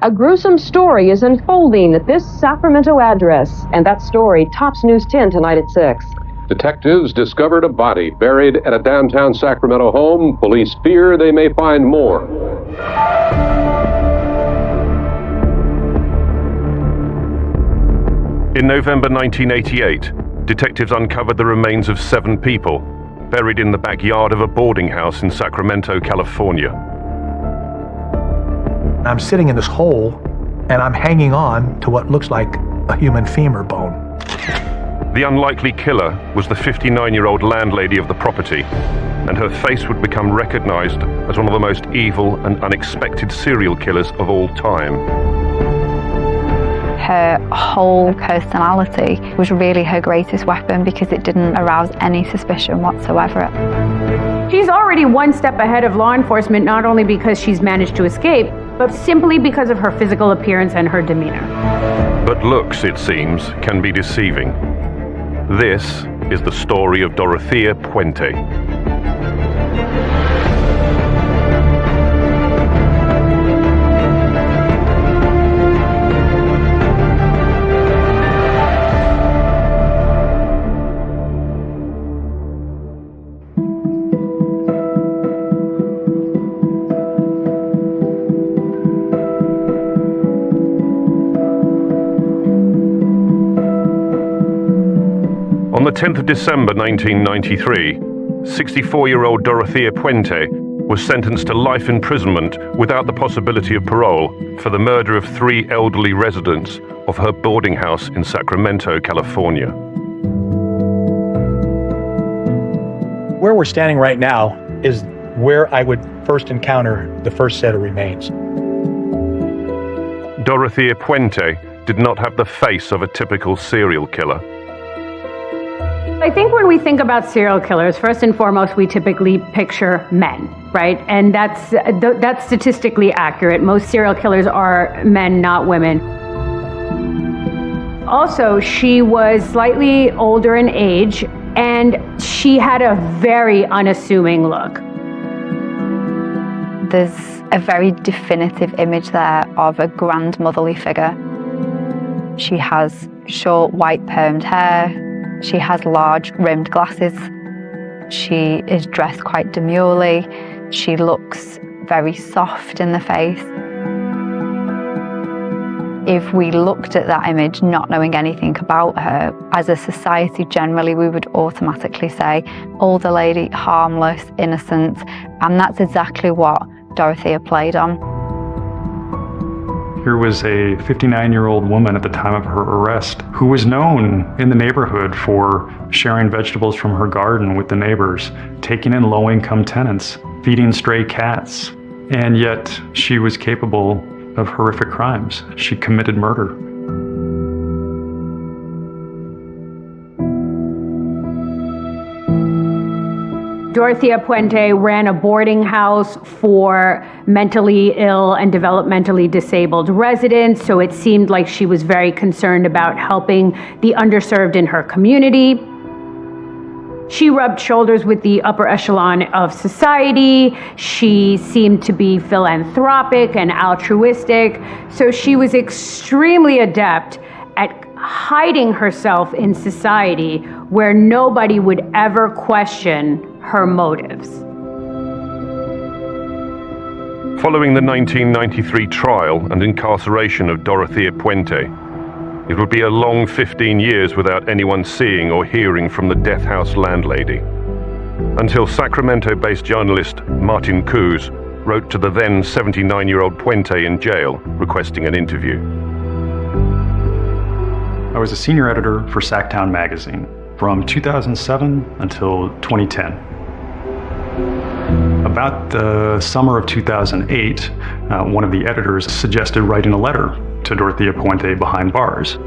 A gruesome story is unfolding at this Sacramento address, and that story tops News 10 tonight at 6. Detectives discovered a body buried at a downtown Sacramento home. Police fear they may find more. In November 1988, detectives uncovered the remains of 7 people buried in the backyard of a boarding house in Sacramento, California. I'm sitting in this hole, and I'm hanging on to what looks like a human femur bone. The unlikely killer was the 59-year-old landlady of the property, and her face would become recognized as one of the most evil and unexpected serial killers of all time. Her whole personality was really her greatest weapon because it didn't arouse any suspicion whatsoever. She's already one step ahead of law enforcement, not only because she's managed to escape, but simply because of her physical appearance and her demeanor. But looks, it seems, can be deceiving. This is the story of Dorothea Puente. On the 10th of December 1993, 64-year-old Dorothea Puente was sentenced to life imprisonment without the possibility of parole for the murder of 3 elderly residents of her boarding house in Sacramento, California. Where we're standing right now is where I would first encounter the first set of remains. Dorothea Puente did not have the face of a typical serial killer. I think when we think about serial killers, first and foremost, we typically picture men, right? And that's statistically accurate. Most serial killers are men, not women. Also, she was slightly older in age, and she had a very unassuming look. There's a very definitive image there of a grandmotherly figure. She has short white permed hair. She has large rimmed glasses. She is dressed quite demurely. She looks very soft in the face. If we looked at that image not knowing anything about her, as a society generally we would automatically say, older lady, harmless, innocent, and that's exactly what Dorothea played on. Here was a 59-year-old woman at the time of her arrest who was known in the neighborhood for sharing vegetables from her garden with the neighbors, taking in low-income tenants, feeding stray cats, and yet she was capable of horrific crimes. She committed murder. Dorothea Puente ran a boarding house for mentally ill and developmentally disabled residents, so it seemed like she was very concerned about helping the underserved in her community. She rubbed shoulders with the upper echelon of society. She seemed to be philanthropic and altruistic, so she was extremely adept at hiding herself in society where nobody would ever question her motives. Following the 1993 trial and incarceration of Dorothea Puente, it would be a long 15 years without anyone seeing or hearing from the death house landlady, until Sacramento-based journalist Martin Coos wrote to the then 79-year-old Puente in jail requesting an interview. I was a senior editor for Sacktown magazine from 2007 until 2010. About the summer of 2008, one of the editors suggested writing a letter to Dorothea Puente behind bars.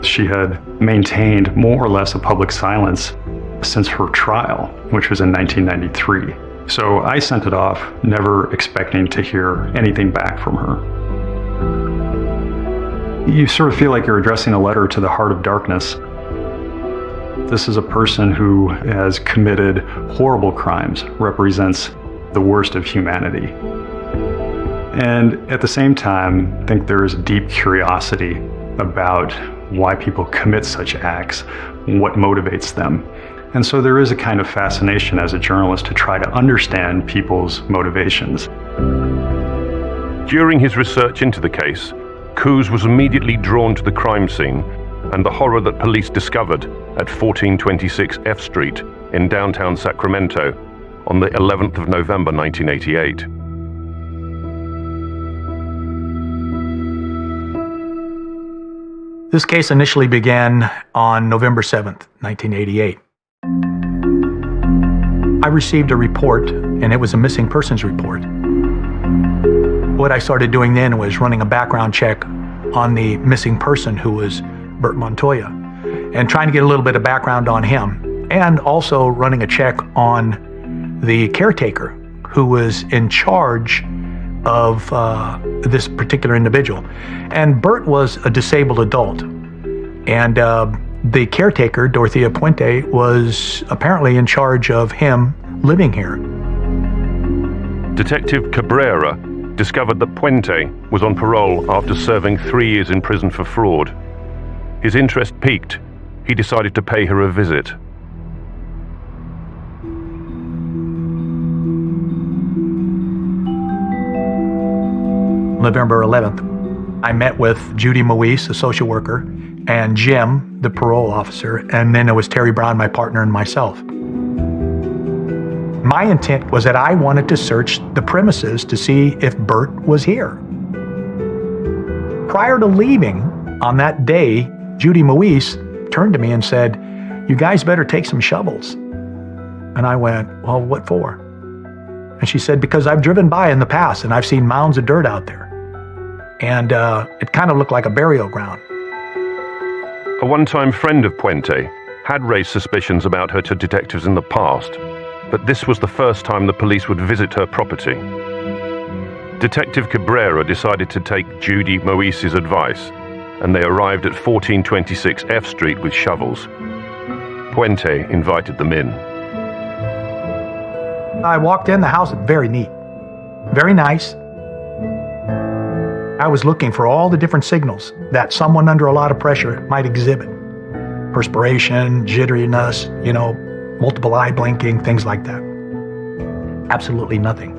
She had maintained more or less a public silence since her trial, which was in 1993. So I sent it off, never expecting to hear anything back from her. You sort of feel like you're addressing a letter to the heart of darkness. This is a person who has committed horrible crimes, represents the worst of humanity. And at the same time, I think there is deep curiosity about why people commit such acts, what motivates them. And so there is a kind of fascination as a journalist to try to understand people's motivations. During his research into the case, Coos was immediately drawn to the crime scene and the horror that police discovered at 1426 F Street in downtown Sacramento on the 11th of November 1988. This case initially began on November 7th, 1988. I received a report, and it was a missing persons report. What I started doing then was running a background check on the missing person, who was Bert Montoya, and trying to get a little bit of background on him, and also running a check on the caretaker who was in charge of this particular individual. And Bert was a disabled adult, and the caretaker, Dorothea Puente, was apparently in charge of him living here. Detective Cabrera discovered that Puente was on parole after serving 3 years in prison for fraud. His interest piqued. He decided to pay her a visit. November 11th, I met with Judy Moise, a social worker, and Jim, the parole officer, and then it was Terry Brown, my partner, and myself. My intent was that I wanted to search the premises to see if Bert was here. Prior to leaving on that day, Judy Moise turned to me and said, "You guys better take some shovels." And I went, "Well, what for?" And she said, "Because I've driven by in the past and I've seen mounds of dirt out there. And it kind of looked like a burial ground." A one-time friend of Puente had raised suspicions about her to detectives in the past, but this was the first time the police would visit her property. Detective Cabrera decided to take Judy Moise's advice, and they arrived at 1426 F Street with shovels. Puente invited them in. I walked in, the house was very neat, very nice. I was looking for all the different signals that someone under a lot of pressure might exhibit. Perspiration, jitteriness, multiple eye blinking, things like that. Absolutely nothing.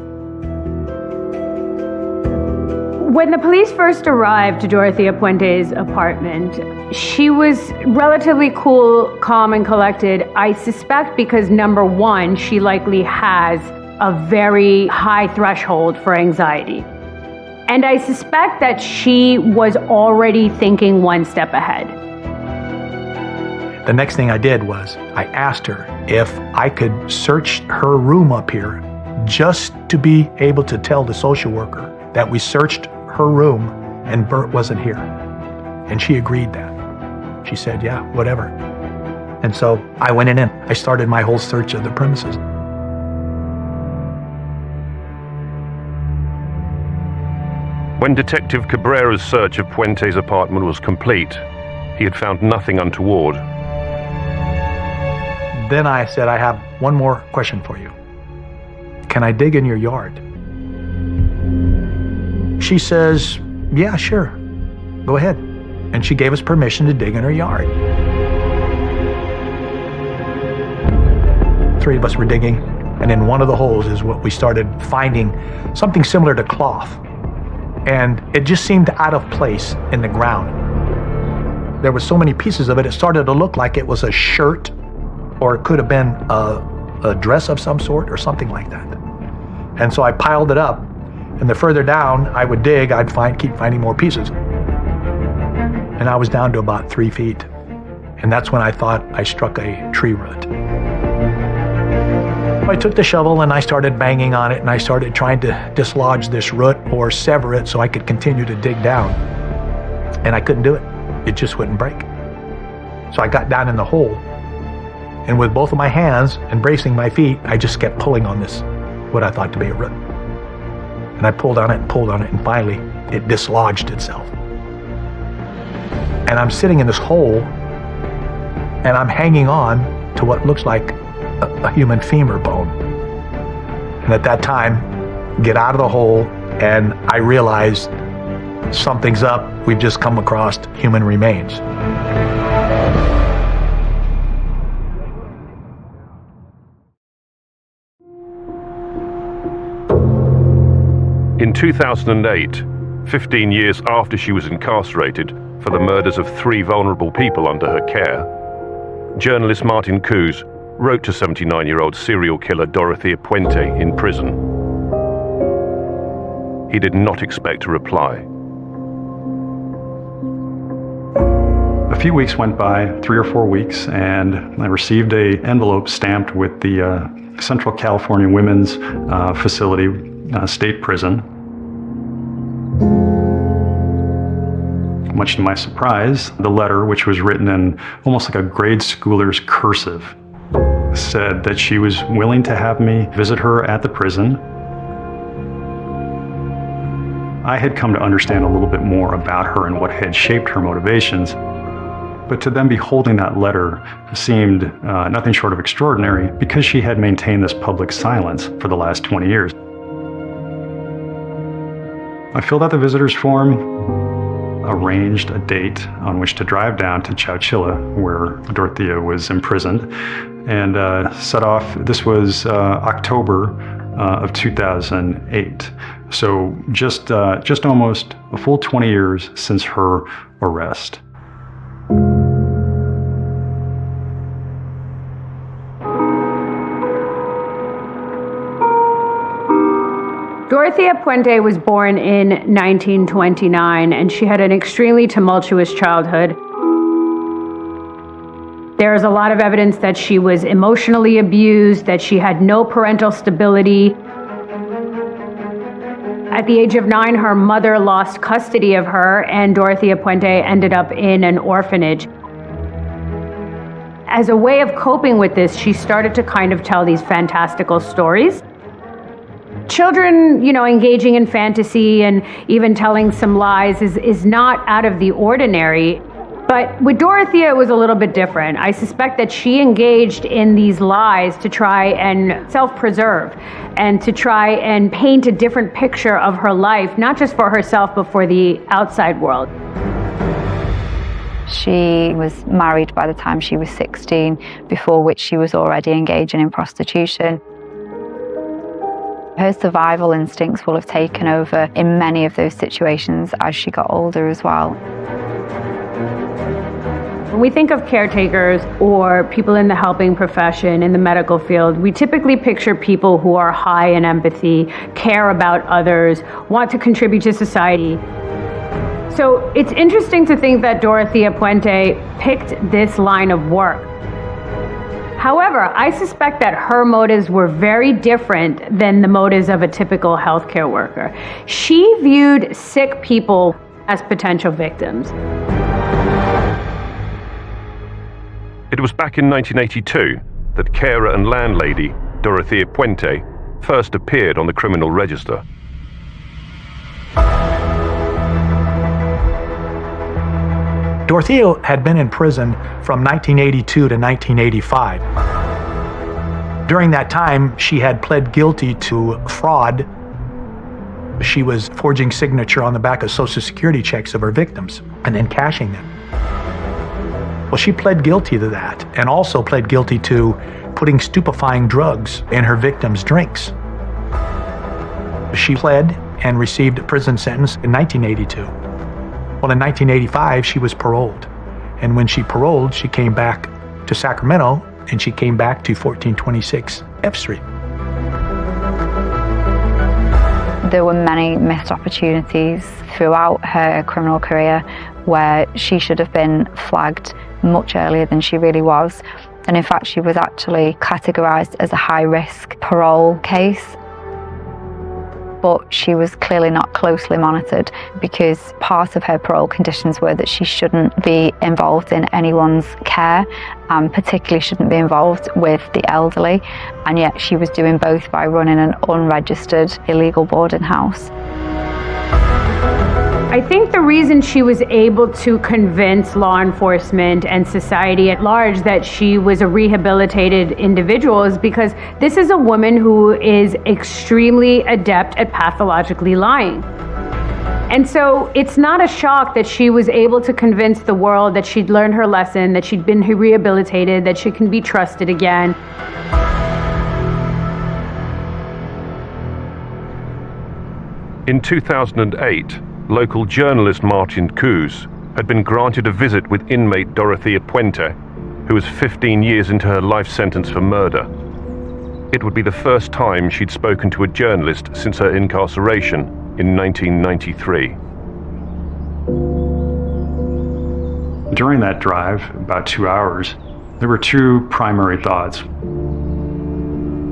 When the police first arrived to Dorothea Puente's apartment, she was relatively cool, calm, and collected. I suspect because, number one, she likely has a very high threshold for anxiety. And I suspect that she was already thinking one step ahead. The next thing I did was I asked her if I could search her room up here just to be able to tell the social worker that we searched her room and Bert wasn't here. And she agreed that. She said, "Yeah, whatever." And so I went in and I started my whole search of the premises. When Detective Cabrera's search of Puente's apartment was complete, he had found nothing untoward. Then I said, "I have one more question for you. Can I dig in your yard?" She says, "Yeah, sure. Go ahead." And she gave us permission to dig in her yard. 3 of us were digging, and in one of the holes is what we started finding something similar to cloth. And it just seemed out of place in the ground. There were so many pieces of it, it started to look like it was a shirt, or it could have been a dress of some sort or something like that. And so I piled it up, and the further down I would dig, I'd keep finding more pieces. And I was down to about 3 feet. And that's when I thought I struck a tree root. I took the shovel and I started banging on it, and I started trying to dislodge this root or sever it so I could continue to dig down. And I couldn't do it. It just wouldn't break. So I got down in the hole, and with both of my hands and bracing my feet, I just kept pulling on this, what I thought to be a root. And I pulled on it and pulled on it, and finally it dislodged itself. And I'm sitting in this hole, and I'm hanging on to what looks like a human femur bone. And at that time, get out of the hole, and I realized something's up. We've just come across human remains. In 2008, 15 years after she was incarcerated for the murders of 3 vulnerable people under her care, journalist Martin Coos wrote to 79-year-old serial killer Dorothea Puente in prison. He did not expect a reply. A few weeks went by, 3 or 4 weeks, and I received an envelope stamped with the Central California Women's Facility State Prison. Much to my surprise, the letter, which was written in almost like a grade schooler's cursive, said that she was willing to have me visit her at the prison. I had come to understand a little bit more about her and what had shaped her motivations, but to then be holding that letter seemed nothing short of extraordinary because she had maintained this public silence for the last 20 years. I filled out the visitor's form, arranged a date on which to drive down to Chowchilla, where Dorothea was imprisoned, and set off. This was October of 2008. So just almost a full 20 years since her arrest. Dorothea Puente was born in 1929, and she had an extremely tumultuous childhood. There is a lot of evidence that she was emotionally abused, that she had no parental stability. At the age of 9, her mother lost custody of her, and Dorothea Puente ended up in an orphanage. As a way of coping with this, she started to kind of tell these fantastical stories. Children, engaging in fantasy and even telling some lies is not out of the ordinary. But with Dorothea, it was a little bit different. I suspect that she engaged in these lies to try and self-preserve and to try and paint a different picture of her life, not just for herself, but for the outside world. She was married by the time she was 16, before which she was already engaging in prostitution. Her survival instincts will have taken over in many of those situations as she got older as well. When we think of caretakers or people in the helping profession, in the medical field, we typically picture people who are high in empathy, care about others, want to contribute to society. So it's interesting to think that Dorothea Puente picked this line of work. However, I suspect that her motives were very different than the motives of a typical healthcare worker. She viewed sick people as potential victims. It was back in 1982 that carer and landlady Dorothea Puente first appeared on the criminal register. Dorothea had been in prison from 1982 to 1985. During that time, she had pled guilty to fraud. She was forging signature on the back of Social Security checks of her victims and then cashing them. Well, she pled guilty to that and also pled guilty to putting stupefying drugs in her victims' drinks. She pled and received a prison sentence in 1982. Well, in 1985, she was paroled. And when she paroled, she came back to Sacramento, and she came back to 1426 F Street. There were many missed opportunities throughout her criminal career where she should have been flagged much earlier than she really was. And in fact, she was actually categorized as a high-risk parole case. But she was clearly not closely monitored because part of her parole conditions were that she shouldn't be involved in anyone's care, and particularly shouldn't be involved with the elderly, and yet she was doing both by running an unregistered illegal boarding house. I think the reason she was able to convince law enforcement and society at large that she was a rehabilitated individual is because this is a woman who is extremely adept at pathologically lying. And so it's not a shock that she was able to convince the world that she'd learned her lesson, that she'd been rehabilitated, that she can be trusted again. In 2008, local journalist Martin Coos had been granted a visit with inmate Dorothea Puente, who was 15 years into her life sentence for murder. It would be the first time she'd spoken to a journalist since her incarceration in 1993. During that drive, about 2 hours, there were two primary thoughts.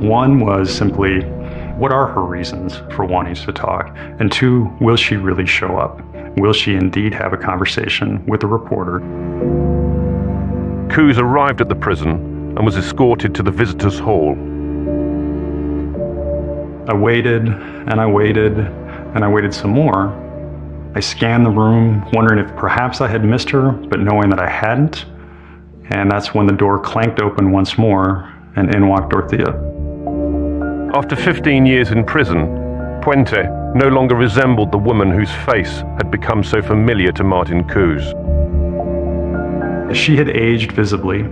One was simply, what are her reasons for wanting to talk? And two, will she really show up? Will she indeed have a conversation with a reporter? Coos arrived at the prison and was escorted to the visitors' hall. I waited, and I waited, and I waited some more. I scanned the room, wondering if perhaps I had missed her, but knowing that I hadn't. And that's when the door clanked open once more, and in walked Dorothea. After 15 years in prison, Puente no longer resembled the woman whose face had become so familiar to Martin Coos. She had aged visibly.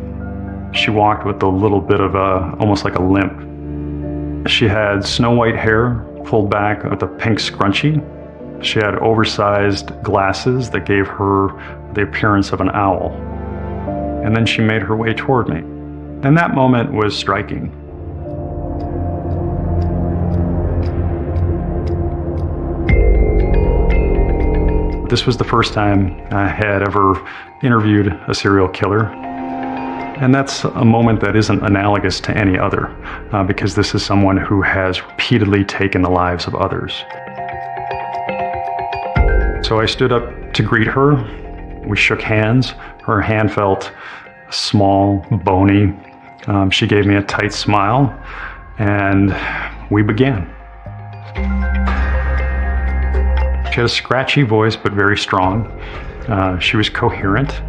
She walked with a little bit of almost like a limp. She had snow white hair pulled back with a pink scrunchie. She had oversized glasses that gave her the appearance of an owl. And then she made her way toward me. And that moment was striking. This was the first time I had ever interviewed a serial killer. And that's a moment that isn't analogous to any other, because this is someone who has repeatedly taken the lives of others. So I stood up to greet her. We shook hands. Her hand felt small, bony. She gave me a tight smile, and we began. She had a scratchy voice, but very strong. She was coherent.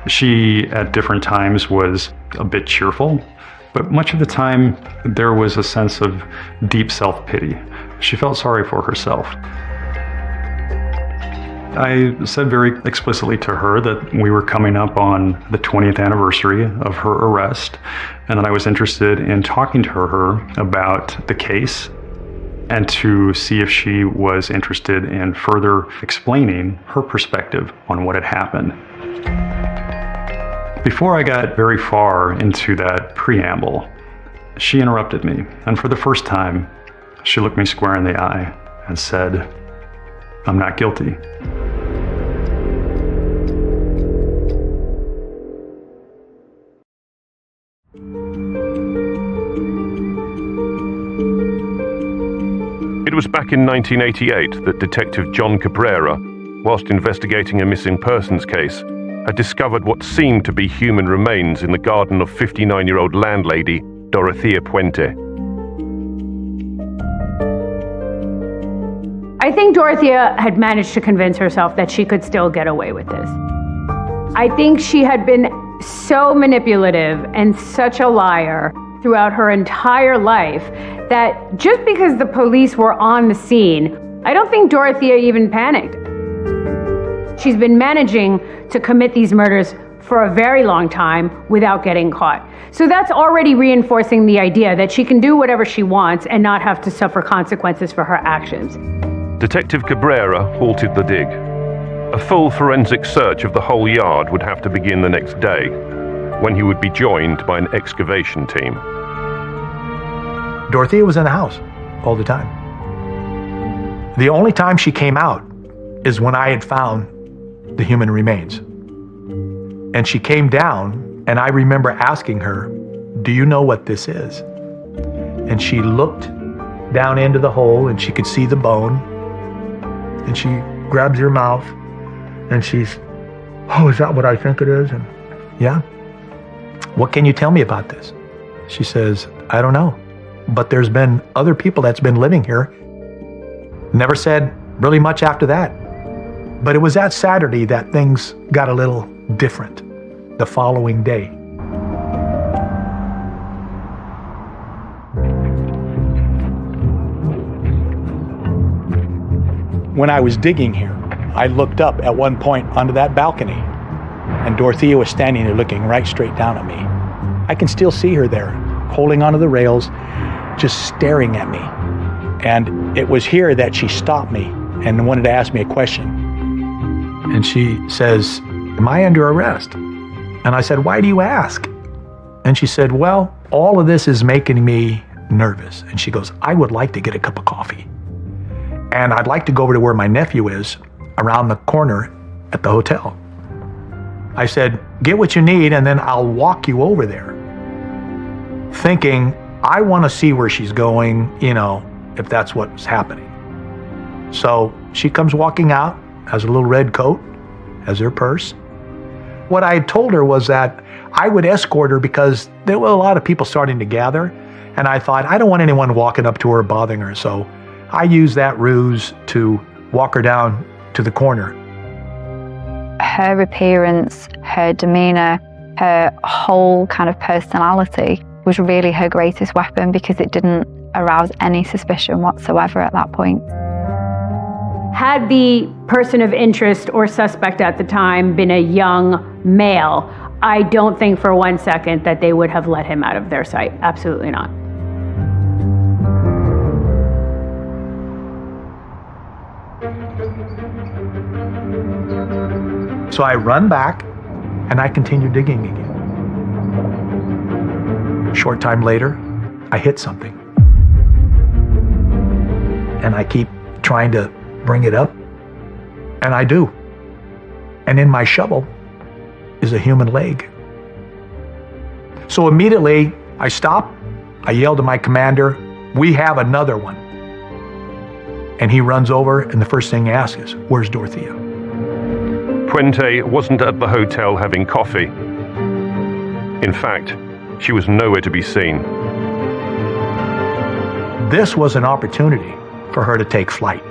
She, at different times, was a bit cheerful, but much of the time, there was a sense of deep self-pity. She felt sorry for herself. I said very explicitly to her that we were coming up on the 20th anniversary of her arrest, and that I was interested in talking to her about the case and to see if she was interested in further explaining her perspective on what had happened. Before I got very far into that preamble, she interrupted me, and for the first time, she looked me square in the eye and said, "I'm not guilty." It was back in 1988 that Detective John Cabrera, whilst investigating a missing persons case, had discovered what seemed to be human remains in the garden of 59-year-old landlady Dorothea Puente. I think Dorothea had managed to convince herself that she could still get away with this. I think she had been so manipulative and such a liar throughout her entire life that just because the police were on the scene, I don't think Dorothea even panicked. She's been managing to commit these murders for a very long time without getting caught. So that's already reinforcing the idea that she can do whatever she wants and not have to suffer consequences for her actions. Detective Cabrera halted the dig. A full forensic search of the whole yard would have to begin the next day, when he would be joined by an excavation team. Dorothea was in the house all the time. The only time she came out is when I had found the human remains. And she came down, and I remember asking her, "Do you know what this is?" And she looked down into the hole, and she could see the bone. And she grabs her mouth, and she's, "Oh, is that what I think it is?" And yeah. "What can you tell me about this?" She says, "I don't know. But there's been other people that's been living here." Never said really much after that. But it was that Saturday that things got a little different the following day. When I was digging here, I looked up at one point onto that balcony, and Dorothea was standing there looking right straight down at me. I can still see her there, holding onto the rails, just staring at me. And it was here that she stopped me and wanted to ask me a question. And she says, "Am I under arrest?" And I said, "Why do you ask?" And she said, "Well, all of this is making me nervous." And she goes, "I would like to get a cup of coffee. And I'd like to go over to where my nephew is, around the corner at the hotel." I said, "Get what you need and then I'll walk you over there." Thinking, I want to see where she's going, if that's what's happening. So she comes walking out, has a little red coat, has her purse. What I had told her was that I would escort her because there were a lot of people starting to gather, and I thought, I don't want anyone walking up to her bothering her, so I used that ruse to walk her down to the corner. Her appearance, her demeanor, her whole kind of personality was really her greatest weapon because it didn't arouse any suspicion whatsoever at that point. Had the person of interest or suspect at the time been a young male, I don't think for 1 second that they would have let him out of their sight. Absolutely not. So I run back and I continue digging again. A short time later, I hit something. And I keep trying to bring it up, and I do. And in my shovel is a human leg. So immediately I stop, I yell to my commander, "We have another one." And he runs over, and the first thing he asks is, "Where's Dorothea?" Puente wasn't at the hotel having coffee. In fact, she was nowhere to be seen. This was an opportunity for her to take flight.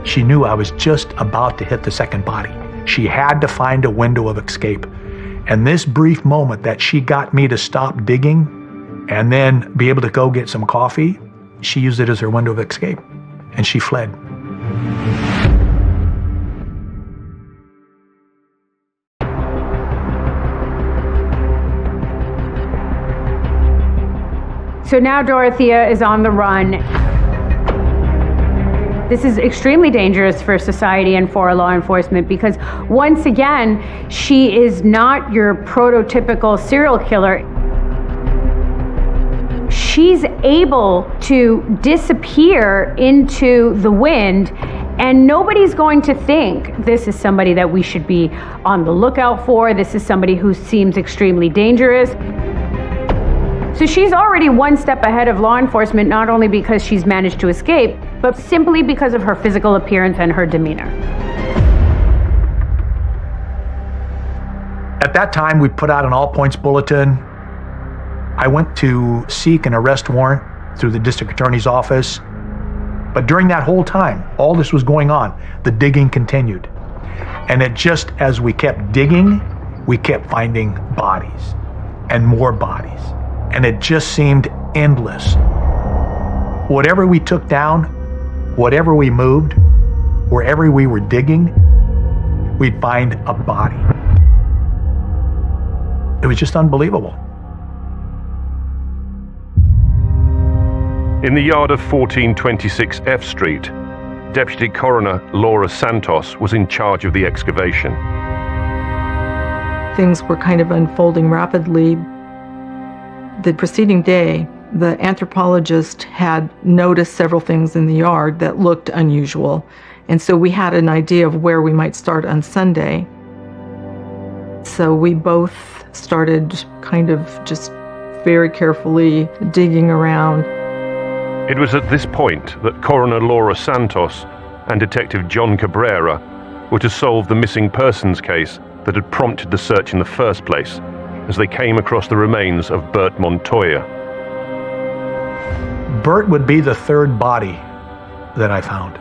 She knew I was just about to hit the second body. She had to find a window of escape. And this brief moment that she got me to stop digging and then be able to go get some coffee, she used it as her window of escape. And she fled. So now Dorothea is on the run. This is extremely dangerous for society and for law enforcement because, once again, she is not your prototypical serial killer. She's able to disappear into the wind, and nobody's going to think this is somebody that we should be on the lookout for. This is somebody who seems extremely dangerous. So she's already one step ahead of law enforcement, not only because she's managed to escape, but simply because of her physical appearance and her demeanor. At that time, we put out an all-points bulletin. I went to seek an arrest warrant through the district attorney's office. But during that whole time, all this was going on, the digging continued. And it just, as we kept digging, we kept finding bodies and more bodies. And it just seemed endless. Whatever we took down, whatever we moved, wherever we were digging, we'd find a body. It was just unbelievable. In the yard of 1426 F Street, Deputy Coroner Laura Santos was in charge of the excavation. Things were kind of unfolding rapidly. The preceding day, the anthropologist had noticed several things in the yard that looked unusual, and so we had an idea of where we might start on Sunday. So we both started kind of just very carefully digging around. It was at this point that Coroner Laura Santos and Detective John Cabrera were to solve the missing persons case that had prompted the search in the first place, as they came across the remains of Bert Montoya. Bert would be the third body that I found.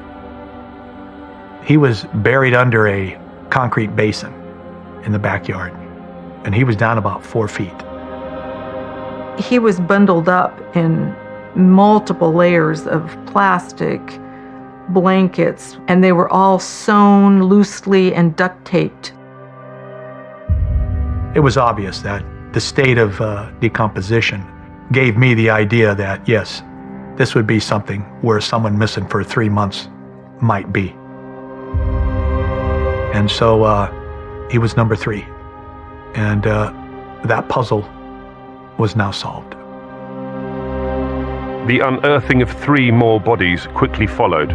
He was buried under a concrete basin in the backyard, and he was down about 4 feet. He was bundled up in multiple layers of plastic, blankets, and they were all sewn loosely and duct taped. It was obvious that the state of decomposition gave me the idea that, yes, this would be something where someone missing for 3 months might be. And so he was number 3. And that puzzle was now solved. The unearthing of 3 more bodies quickly followed,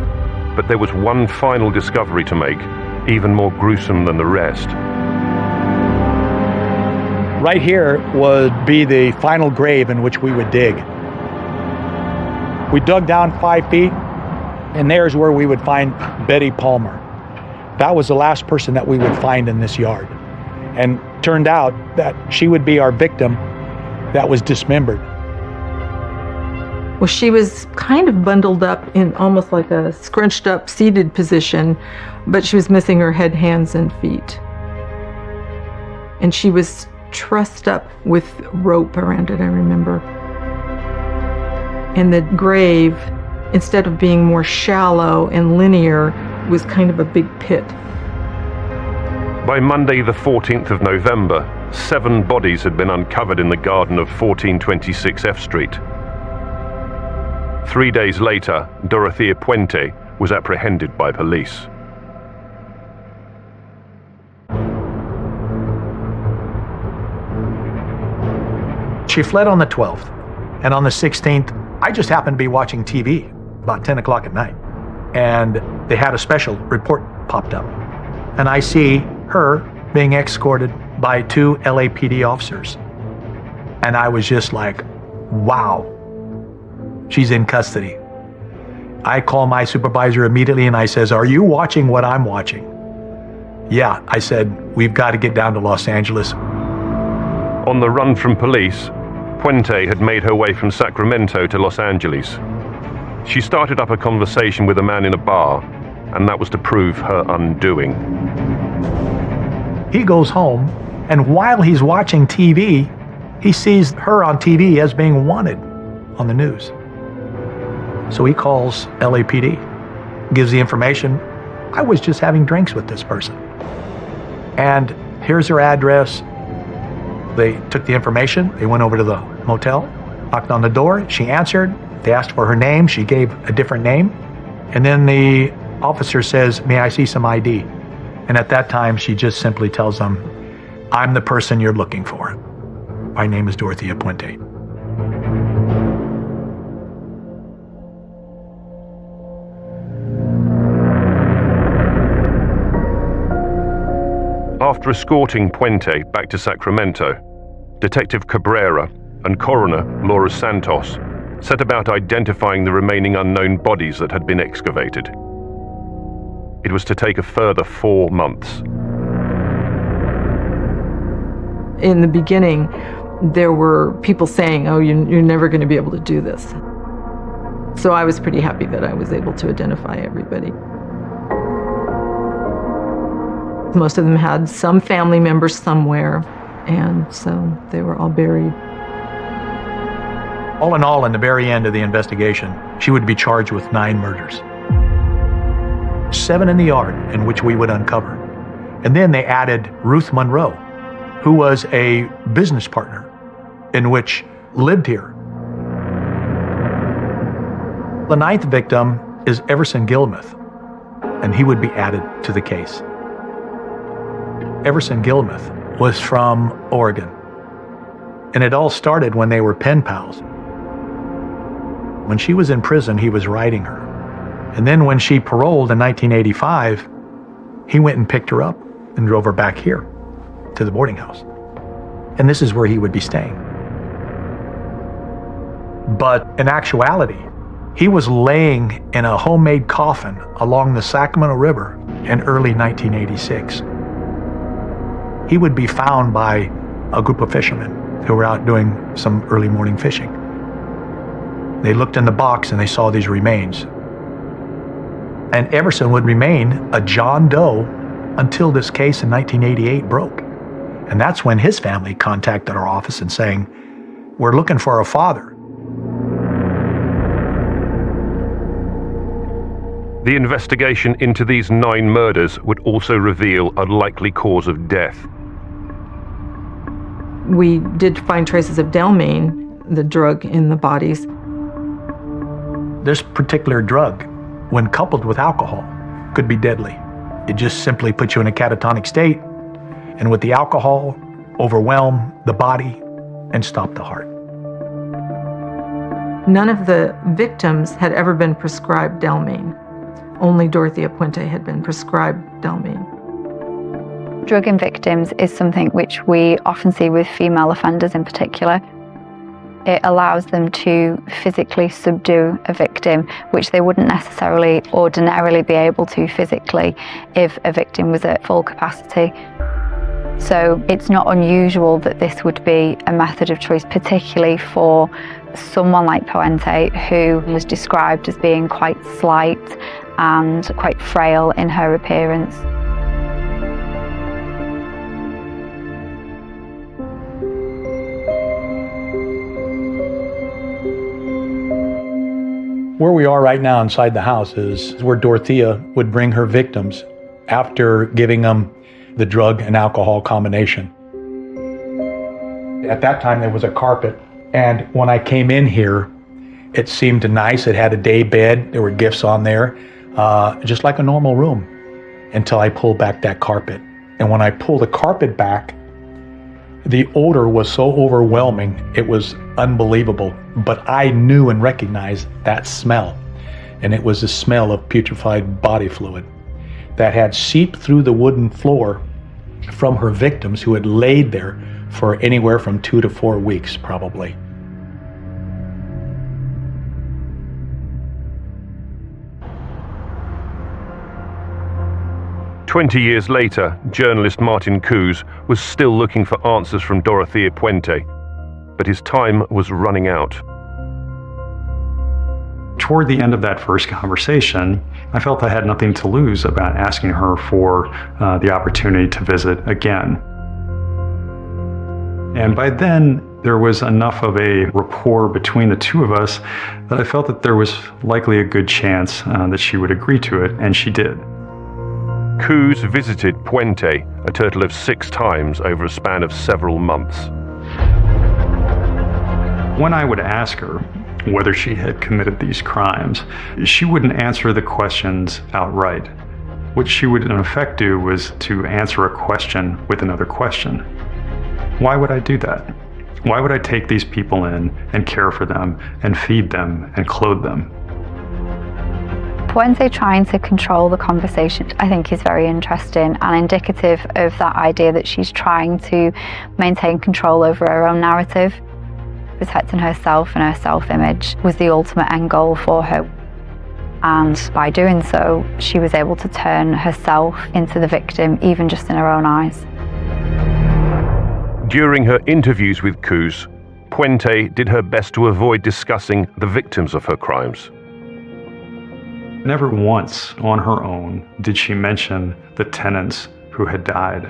but there was one final discovery to make, even more gruesome than the rest. Right here would be the final grave in which we would dig. We dug down 5 feet, and there's where we would find Betty Palmer. That was the last person that we would find in this yard. And turned out that she would be our victim that was dismembered. Well, she was kind of bundled up in almost like a scrunched up seated position, but she was missing her head, hands, and feet. And she was trussed up with rope around it, I remember. And the grave, instead of being more shallow and linear, was kind of a big pit. By Monday the 14th of November, 7 bodies had been uncovered in the garden of 1426 F Street. 3 days later, Dorothea Puente was apprehended by police. She fled on the 12th, and on the 16th, I just happened to be watching TV about 10 o'clock at night, and they had a special report popped up, and I see her being escorted by 2 LAPD officers, and I was just like, wow, she's in custody. I call my supervisor immediately, and I says, are you watching what I'm watching? Yeah, I said, we've got to get down to Los Angeles. On the run from police, Puente had made her way from Sacramento to Los Angeles. She started up a conversation with a man in a bar, and that was to prove her undoing. He goes home, and while he's watching TV, he sees her on TV as being wanted on the news. So he calls LAPD, gives the information. I was just having drinks with this person. And here's her address. They took the information, they went over to the motel, knocked on the door, she answered, they asked for her name, she gave a different name, and then the officer says, may I see some ID? And at that time, she just simply tells them, I'm the person you're looking for. My name is Dorothea Puente. After escorting Puente back to Sacramento, Detective Cabrera and Coroner Laura Santos set about identifying the remaining unknown bodies that had been excavated. It was to take a further 4 months. In the beginning, there were people saying, oh, you're never going to be able to do this. So I was pretty happy that I was able to identify everybody. Most of them had some family members somewhere, and so they were all buried. All in all, in the very end of the investigation, she would be charged with 9 murders. 7 in the yard in which we would uncover. And then they added Ruth Monroe, who was a business partner in which lived here. The 9th victim is Everson Gilmuth, and he would be added to the case. Everson Gilmuth was from Oregon, and it all started when they were pen pals. When she was in prison, he was writing her. And then when she paroled in 1985, he went and picked her up and drove her back here to the boarding house. And this is where he would be staying. But in actuality, he was laying in a homemade coffin along the Sacramento River in early 1986. He would be found by a group of fishermen who were out doing some early morning fishing. They looked in the box and they saw these remains. And Everson would remain a John Doe until this case in 1988 broke. And that's when his family contacted our office and saying, "We're looking for a father." The investigation into these 9 murders would also reveal a likely cause of death. We did find traces of Delmine, the drug, in the bodies. This particular drug, when coupled with alcohol, could be deadly. It just simply puts you in a catatonic state, and with the alcohol, overwhelm the body and stop the heart. None of the victims had ever been prescribed Delmine. Only Dorothea Puente had been prescribed Delmine. Drugging victims is something which we often see with female offenders in particular. It allows them to physically subdue a victim, which they wouldn't necessarily ordinarily be able to physically if a victim was at full capacity. So it's not unusual that this would be a method of choice, particularly for someone like Puente, who was described as being quite slight and quite frail in her appearance. Where we are right now inside the house is where Dorothea would bring her victims after giving them the drug and alcohol combination. At that time, there was a carpet, and when I came in here, it seemed nice. It had a day bed. There were gifts on there, just like a normal room, until I pulled back that carpet. And when I pulled the carpet back, the odor was so overwhelming, it was unbelievable. But I knew and recognized that smell. And it was the smell of putrefied body fluid that had seeped through the wooden floor from her victims who had laid there for anywhere from 2 to 4 weeks, probably. "20 years later, journalist Martin Coos was still looking for answers from Dorothea Puente, but his time was running out. Toward the end of that first conversation, I felt I had nothing to lose about asking her for the opportunity to visit again. And by then, there was enough of a rapport between the two of us that I felt that there was likely a good chance that she would agree to it, and she did. Coos visited Puente a total of 6 times over a span of several months. When I would ask her whether she had committed these crimes, she wouldn't answer the questions outright. What she would in effect do was to answer a question with another question. Why would I do that? Why would I take these people in and care for them and feed them and clothe them? Puente trying to control the conversation, I think, is very interesting and indicative of that idea that she's trying to maintain control over her own narrative. Protecting herself and her self-image was the ultimate end goal for her. And by doing so, she was able to turn herself into the victim, even just in her own eyes. During her interviews with Coos, Puente did her best to avoid discussing the victims of her crimes. Never once on her own did she mention the tenants who had died.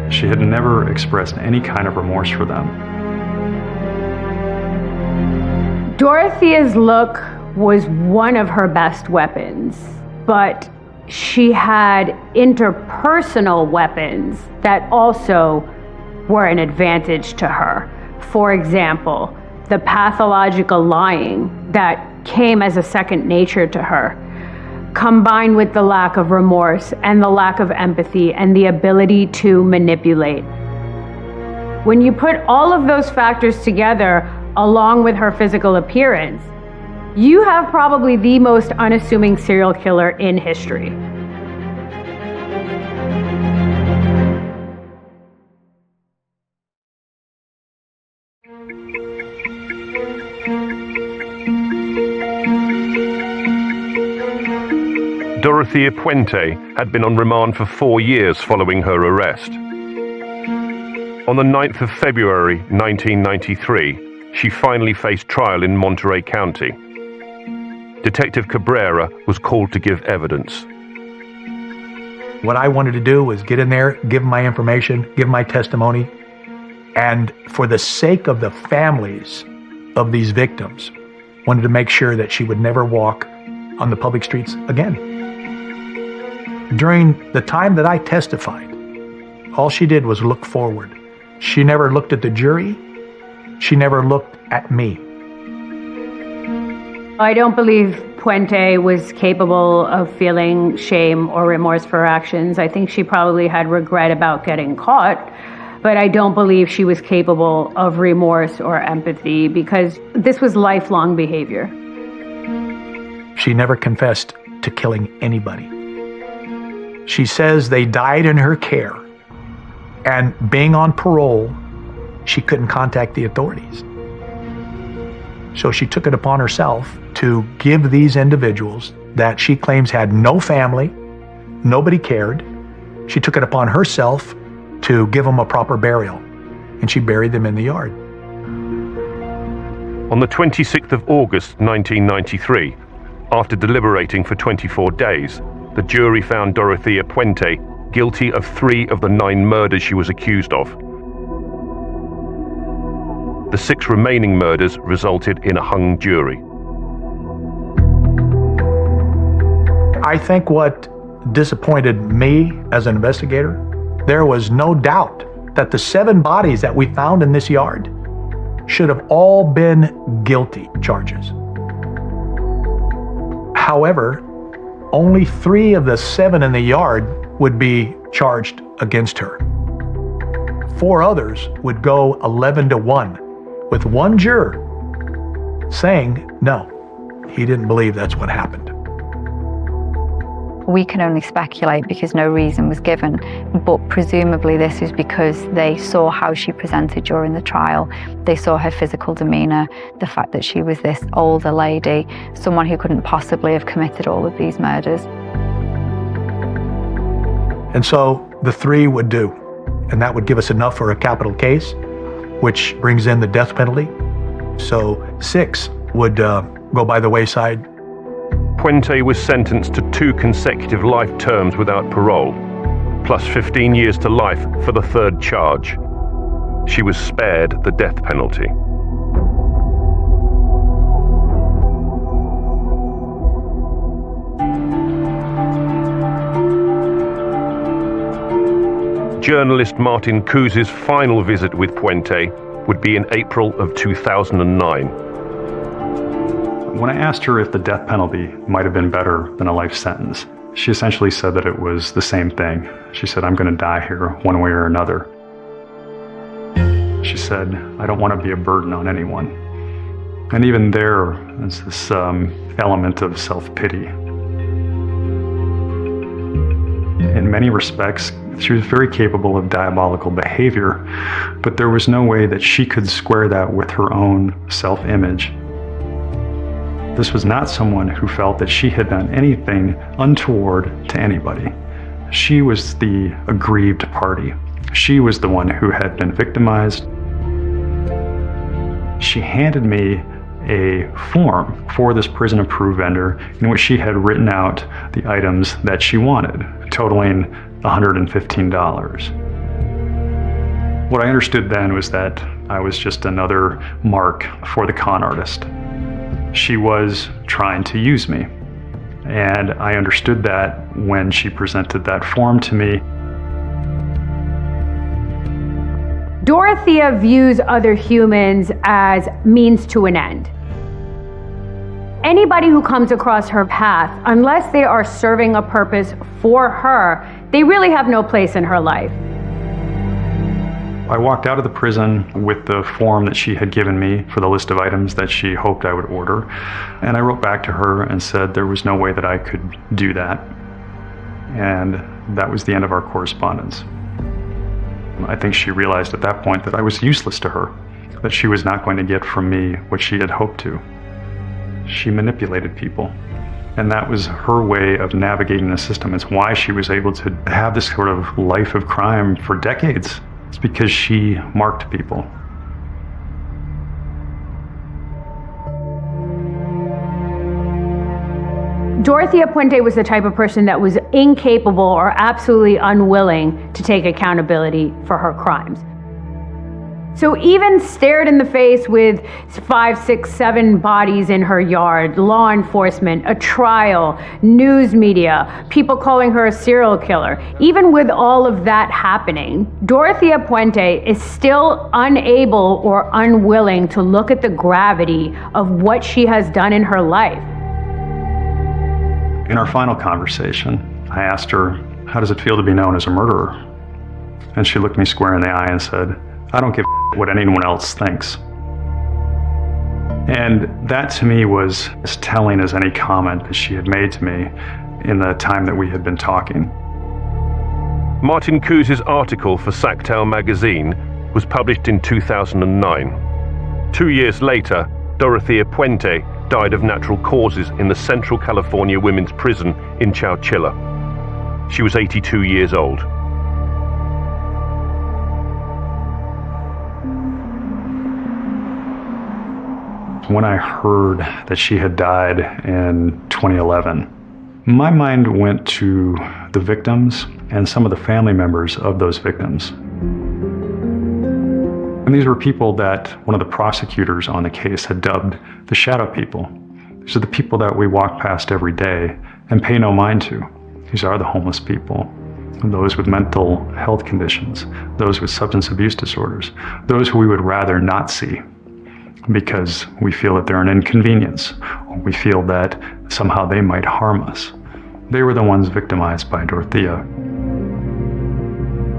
She had never expressed any kind of remorse for them. Dorothea's look was one of her best weapons, but she had interpersonal weapons that also were an advantage to her. For example, the pathological lying that came as a second nature to her, combined with the lack of remorse and the lack of empathy and the ability to manipulate. When you put all of those factors together, along with her physical appearance, you have probably the most unassuming serial killer in history. Dorothea Puente had been on remand for 4 years following her arrest. On the 9th of February 1993, she finally faced trial in Monterey County. Detective Cabrera was called to give evidence. What I wanted to do was get in there, give my information, give my testimony, and for the sake of the families of these victims, wanted to make sure that she would never walk on the public streets again. During the time that I testified, all she did was look forward. She never looked at the jury. She never looked at me. I don't believe Puente was capable of feeling shame or remorse for her actions. I think she probably had regret about getting caught, but I don't believe she was capable of remorse or empathy because this was lifelong behavior. She never confessed to killing anybody. She says they died in her care, and being on parole, she couldn't contact the authorities. So she took it upon herself to give these individuals that she claims had no family, nobody cared. She took it upon herself to give them a proper burial, and she buried them in the yard. On the 26th of August 1993, after deliberating for 24 days, the jury found Dorothea Puente guilty of 3 of the 9 murders she was accused of. The 6 remaining murders resulted in a hung jury. I think what disappointed me as an investigator, there was no doubt that the 7 bodies that we found in this yard should have all been guilty charges. However, only 3 of the 7 in the yard would be charged against her. 4 others would go 11-1, with 1 juror saying, no, he didn't believe that's what happened. We can only speculate because no reason was given, but presumably this is because they saw how she presented during the trial. They saw her physical demeanor, the fact that she was this older lady, someone who couldn't possibly have committed all of these murders. And so the 3 would do, and that would give us enough for a capital case, which brings in the death penalty. So 6 would go by the wayside. Puente was sentenced to 2 consecutive life terms without parole, plus 15 years to life for the 3rd charge. She was spared the death penalty. Journalist Martin Kuz's final visit with Puente would be in April of 2009. When I asked her if the death penalty might have been better than a life sentence, she essentially said that it was the same thing. She said, I'm going to die here one way or another. She said, I don't want to be a burden on anyone. And even there's this element of self-pity. In many respects, she was very capable of diabolical behavior, but there was no way that she could square that with her own self-image. This was not someone who felt that she had done anything untoward to anybody. She was the aggrieved party. She was the one who had been victimized. She handed me a form for this prison approved vendor in which she had written out the items that she wanted, totaling $115. What I understood then was that I was just another mark for the con artist. She was trying to use me. And I understood that when she presented that form to me. Dorothea views other humans as means to an end. Anybody who comes across her path, unless they are serving a purpose for her, they really have no place in her life. I walked out of the prison with the form that she had given me for the list of items that she hoped I would order. And I wrote back to her and said there was no way that I could do that. And that was the end of our correspondence. I think she realized at that point that I was useless to her, that she was not going to get from me what she had hoped to. She manipulated people. And that was her way of navigating the system. It's why she was able to have this sort of life of crime for decades. It's because she marked people. Dorothea Puente was the type of person that was incapable or absolutely unwilling to take accountability for her crimes. So even stared in the face with 5, 6, 7 bodies in her yard, law enforcement, a trial, news media, people calling her a serial killer, even with all of that happening, Dorothea Puente is still unable or unwilling to look at the gravity of what she has done in her life. In our final conversation, I asked her, how does it feel to be known as a murderer? And she looked me square in the eye and said, I don't give a what anyone else thinks. And that to me was as telling as any comment that she had made to me in the time that we had been talking. Martin Cous's article for Sacktown magazine was published in 2009. 2 years later, Dorothea Puente died of natural causes in the Central California Women's Prison in Chowchilla. She was 82 years old. When I heard that she had died in 2011, my mind went to the victims and some of the family members of those victims. And these were people that one of the prosecutors on the case had dubbed the shadow people. These are the people that we walk past every day and pay no mind to. These are the homeless people, those with mental health conditions, those with substance abuse disorders, those who we would rather not see because we feel that they're an inconvenience, or we feel that somehow they might harm us. They were the ones victimized by Dorothea.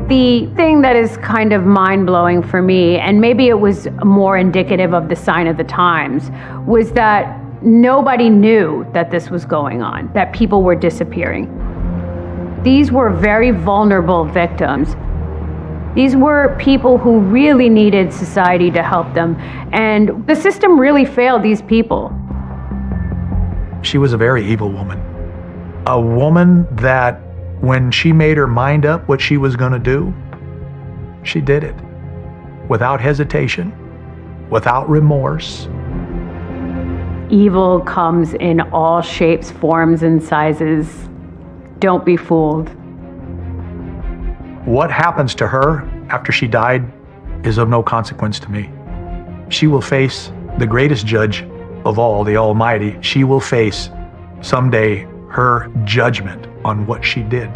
The thing that is kind of mind-blowing for me, and maybe it was more indicative of the sign of the times, was that nobody knew that this was going on, that people were disappearing. These were very vulnerable victims. These were people who really needed society to help them, and the system really failed these people. She was a very evil woman. A woman that when she made her mind up what she was going to do, she did it. Without hesitation, without remorse. Evil comes in all shapes, forms, and sizes. Don't be fooled. What happens to her after she died is of no consequence to me. She will face the greatest judge of all, the Almighty. She will face someday her judgment on what she did.